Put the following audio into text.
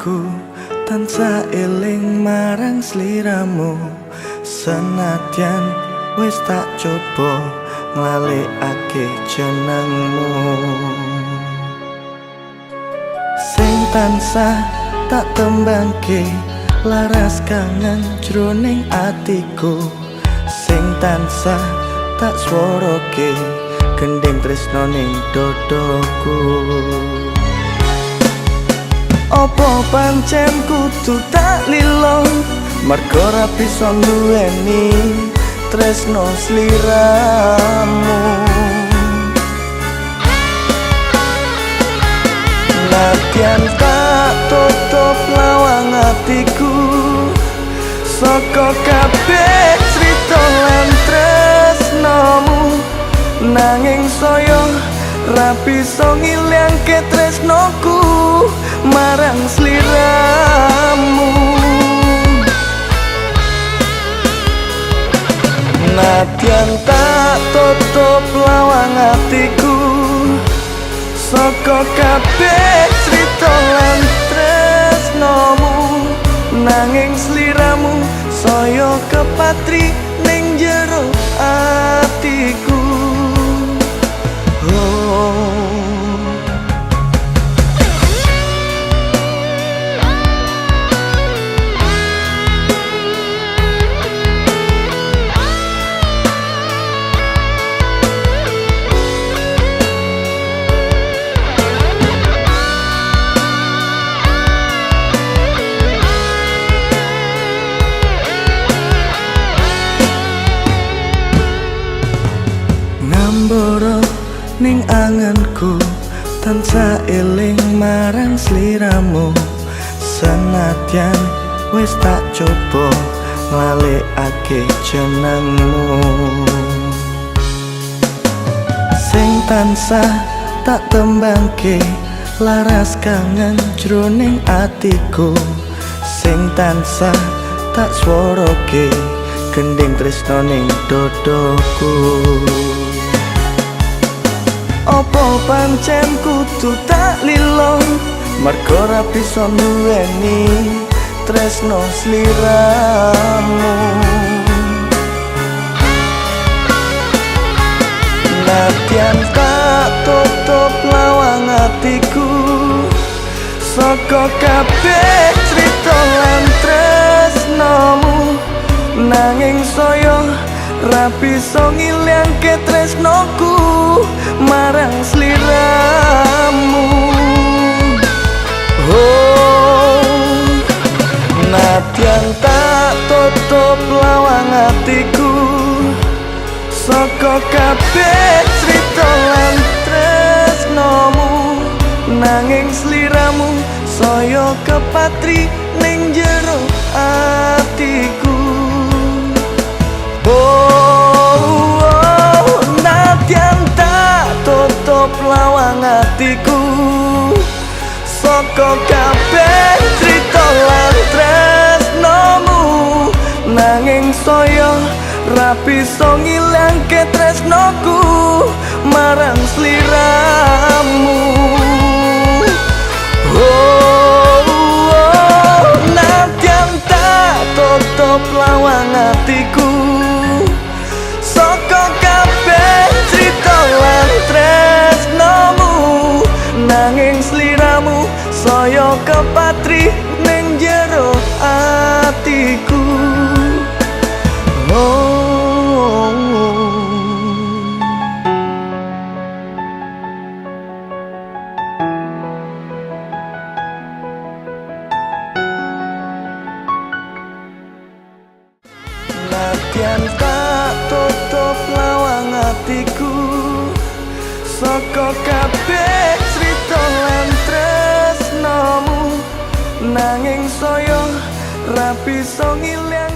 anganku tansah eling marang sliramu. Senadyan wis tak coba nglalekake jenengmu, sing tansah tak tembangke laras kangen jroning atiku, sing tansah tak sworoke gending tresno ning dodoku. Opo pancen kudu tak lilo mergo ora bisa nduweni tresno sliramu. Nadyan tak tutup lawang atiku saka kabeh crita lan tresnomu, nanging saya ra bisa ngilangke tresnoku marang sliramu. Nadyan tak tutup lawang atiku saka kabeh crita lan tresnomu, nanging sliramu saya kepatri ning jero atiku. Ngambara ning anganku tansah eling marang sliramu. Senadyan wis tak coba nglalekake jenengmu, sing tansah tak tembangke laras kangen jroning atiku, sing tansah tak sworoke gending tresno ning dodoku. Opo pancen kudu tak lilo mergo ora bisa nduweni tresno sliramu. Nadyan tak tutup lawang atiku saka kabeh crita lan tresnomu, nanging saya ra bisa ngilangke tresnoku marang sliramu. Nadyan tak tutup lawang atiku saka kabeh crita lan tresnomu, nanging sliramu saya kepatri ning jero atiku. Nadyan tak tutup lawang atiku saka kabeh crita lan tresnomu, nanging saya ra bisa ngilangke tresnoku marang sliramu. Nadyan tak tutup lawang atiku saka kabeh crita lan tresnomu, nanging sliramu saya kepatri ning jero atiku. Nadyan tak tutup lawang atiku saka kabeh crita lan tresnomu, nanging saya ra bisa ngilang